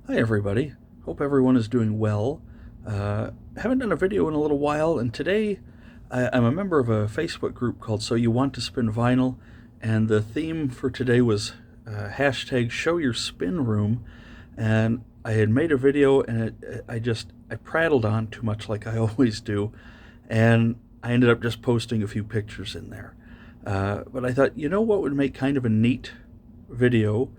Hi everybody, hope everyone is doing well. Haven't done a video in a little while, and today I'm a member of a Facebook group called So You Want to Spin Vinyl, and the theme for today was hashtag Show Your Spin Room, and I had made a video and I prattled on too much like I always do, and I ended up just posting a few pictures in there. But I thought, you know what would make kind of a neat video?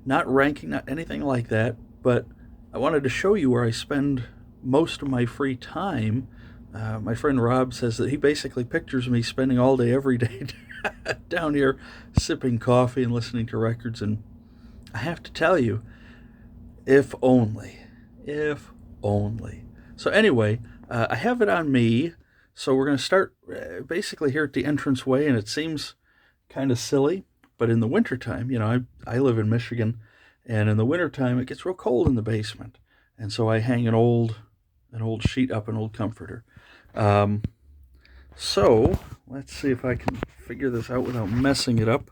Not ranking, not anything like that, but I wanted to show you where I spend most of my free time. My friend Rob says that he basically pictures me spending all day, every day down here sipping coffee and listening to records. And I have to tell you, if only, if only. So, anyway, I have it on me. So, we're going to start basically here at the entranceway, and it seems kind of silly. But in the wintertime, I live in Michigan, and in the wintertime, it gets real cold in the basement. And so I hang an old sheet up, an old comforter. So let's see if I can figure this out without messing it up.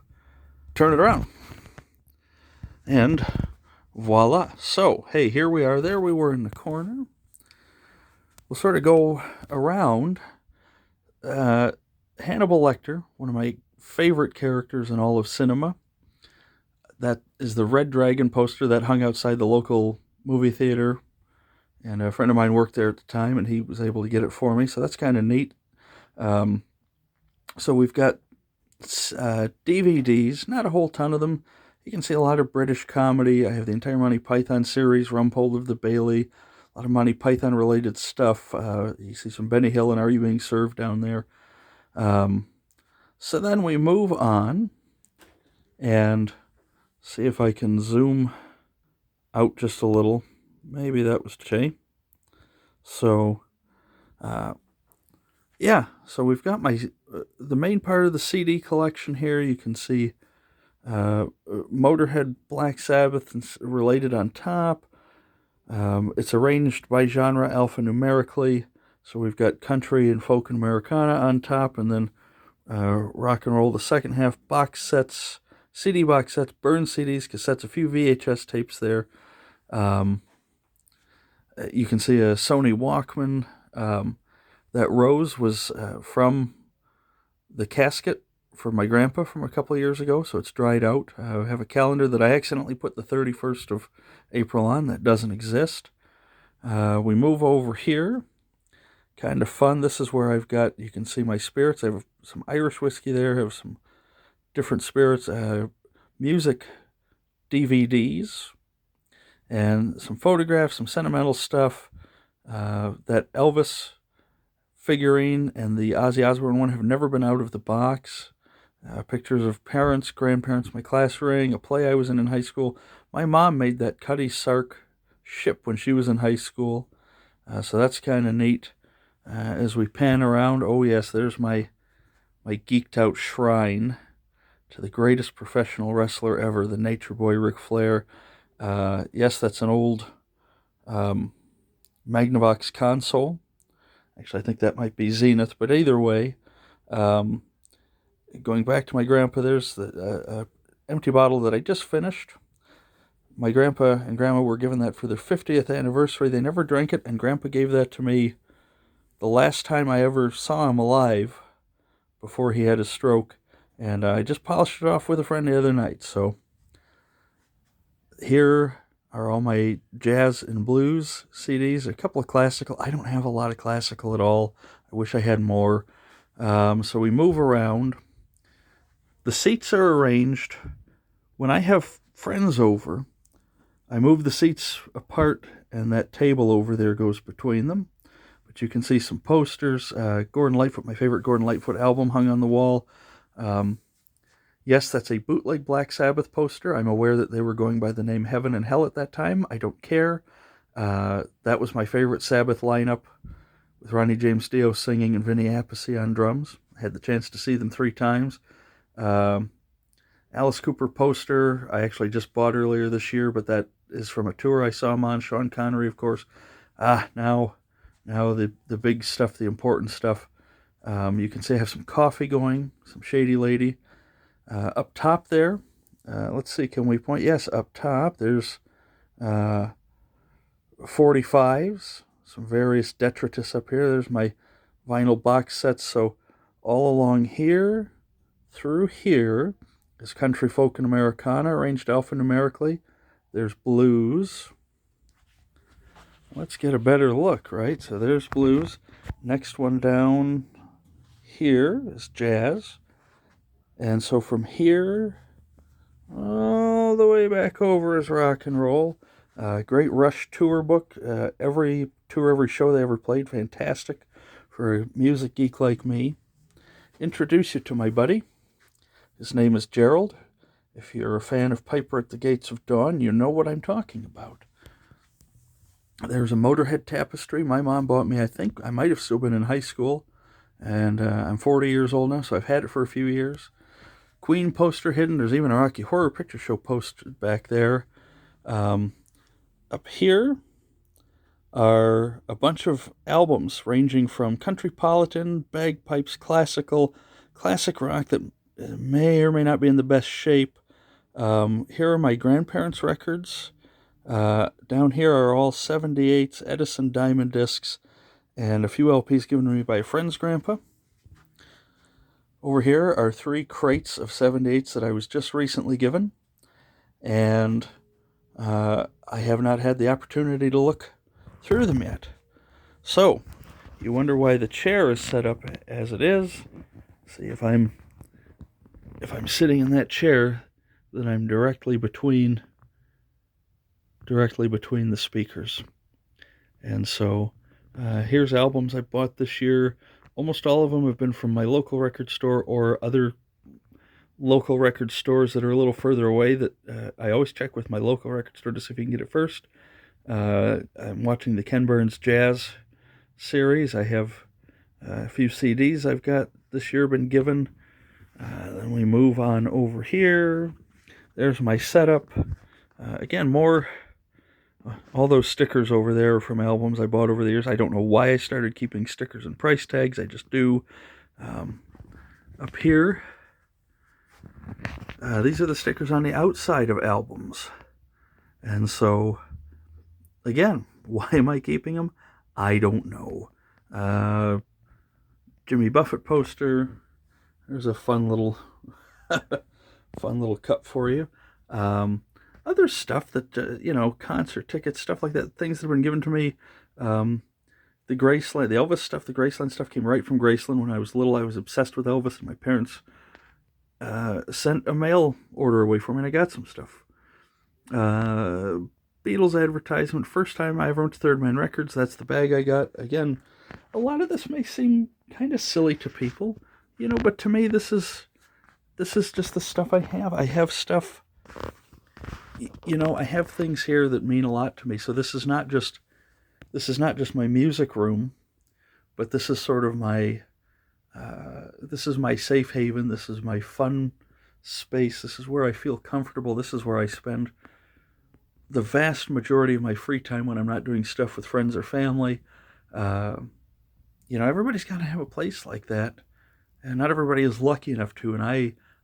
Turn it around. And voila. So, hey, here we are. There we were in the corner. We'll sort of go around. Hannibal Lecter, one of my favorite characters in all of cinema. That is the Red Dragon poster that hung outside the local movie theater. And a friend of mine worked there at the time, and he was able to get it for me. So that's kind of neat. So we've got DVDs, not a whole ton of them. You can see a lot of British comedy. I have the entire Monty Python series, Rumpole of the Bailey, a lot of Monty Python related stuff. You see some Benny Hill and Are You Being Served down there. So then we move on and see if I can zoom out just a little. Maybe that was Jay. So, yeah. So we've got the main part of the CD collection here. You can see Motorhead, Black Sabbath, and related on top. It's arranged by genre alphanumerically. So we've got country and folk and Americana on top, and then rock and roll, the second half, box sets, CD box sets, burn CDs, cassettes, a few VHS tapes there. You can see a Sony Walkman. That rose was from the casket for my grandpa from a couple of years ago, so it's dried out. I have a calendar that I accidentally put the 31st of April on that doesn't exist. We move over here. Kind of fun. This is where you can see my spirits. I have some Irish whiskey there. I have some different spirits, music DVDs, and some photographs, some sentimental stuff. That Elvis figurine and the Ozzy Osbourne one have never been out of the box. Pictures of parents, grandparents, my class ring, a play I was in high school. My mom made that Cutty Sark ship when she was in high school, so that's kind of neat. As we pan around, oh yes, there's my geeked out shrine to the greatest professional wrestler ever, the Nature Boy Ric Flair. Yes, that's an old Magnavox console. Actually, I think that might be Zenith, but either way, going back to my grandpa, there's the empty bottle that I just finished. My grandpa and grandma were given that for their 50th anniversary. They never drank it, and grandpa gave that to me the last time I ever saw him alive before he had a stroke, and I just polished it off with a friend the other night. So here are all my jazz and blues CDs, a couple of classical. I don't have a lot of classical at all. I wish I had more. So we move around. The seats are arranged. When I have friends over, I move the seats apart, and that table over there goes between them. But you can see some posters. Gordon Lightfoot, my favorite Gordon Lightfoot album, hung on the wall. Yes, that's a bootleg Black Sabbath poster. I'm aware that they were going by the name Heaven and Hell at that time. I don't care. That was my favorite Sabbath lineup, with Ronnie James Dio singing and Vinny Appice on drums. I had the chance to see them 3 times. Alice Cooper poster I actually just bought earlier this year, but that is from a tour I saw him on. Sean Connery, of course. Now the big stuff, the important stuff. You can see I have some coffee going, some Shady Lady. Up top there, let's see, can we point? Yes, up top, there's 45s, some various detritus up here. There's my vinyl box sets. So all along here, through here, is country, folk, and Americana, arranged alphanumerically. There's blues. Let's get a better look, right? So there's blues. Next one down here is jazz. And so from here all the way back over is rock and roll. Great Rush tour book. Every tour, every show they ever played. Fantastic for a music geek like me. Introduce you to my buddy. His name is Gerald. If you're a fan of Piper at the Gates of Dawn, you know what I'm talking about. There's a Motorhead tapestry my mom bought me. I think I might have still been in high school. And I'm 40 years old now, so I've had it for a few years. Queen poster hidden. There's even a Rocky Horror Picture Show poster back there. Up here are a bunch of albums ranging from countrypolitan, bagpipes, classical, classic rock that may or may not be in the best shape. Here are my grandparents' records. Down here are all 78s, Edison Diamond discs, and a few LPs given to me by a friend's grandpa. Over here are 3 crates of 78s that I was just recently given, and I have not had the opportunity to look through them yet. So, you wonder why the chair is set up as it is. See, if I'm sitting in that chair, then I'm directly between the speakers. And so, here's albums I bought this year. Almost all of them have been from my local record store or other local record stores that are a little further away that I always check with my local record store to see if you can get it first. I'm watching the Ken Burns Jazz series. I have a few CDs I've got this year been given. Then we move on over here. There's my setup. Again, more... all those stickers over there are from albums I bought over the years. I don't know why I started keeping stickers and price tags. I just do. Up here, these are the stickers on the outside of albums. And so, again, why am I keeping them? I don't know. Jimmy Buffett poster. There's a fun little cup for you. Other stuff that, concert tickets, stuff like that, things that have been given to me. The Graceland, the Elvis stuff, the Graceland stuff came right from Graceland. When I was little, I was obsessed with Elvis, and my parents sent a mail order away for me, and I got some stuff. Beatles advertisement, first time I ever went to Third Man Records, that's the bag I got. Again, a lot of this may seem kind of silly to people, but to me this is just the stuff I have. I have stuff... I have things here that mean a lot to me. So this is not just my music room, but this is sort of my safe haven. This is my fun space. This is where I feel comfortable. This is where I spend the vast majority of my free time when I'm not doing stuff with friends or family. Everybody's got to have a place like that, and not everybody is lucky enough to, and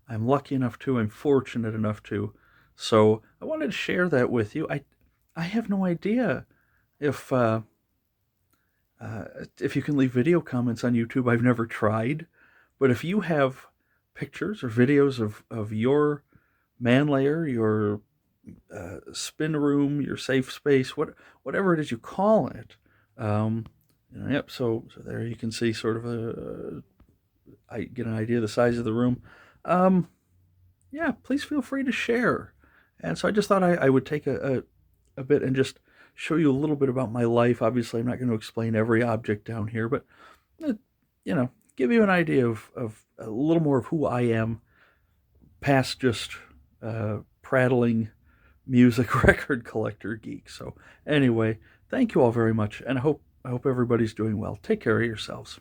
I'm lucky enough to. I'm fortunate enough to. So I wanted to share that with you. I have no idea if you can leave video comments on YouTube. I've never tried. But if you have pictures or videos of your Man Lair, your spin room, your safe space, whatever it is you call it, yep. So there you can see sort of I get an idea of the size of the room. Yeah, please feel free to share. And so I just thought I would take a bit and just show you a little bit about my life. Obviously, I'm not going to explain every object down here, but, give you an idea of a little more of who I am past just prattling music record collector geek. So anyway, thank you all very much, and I hope everybody's doing well. Take care of yourselves.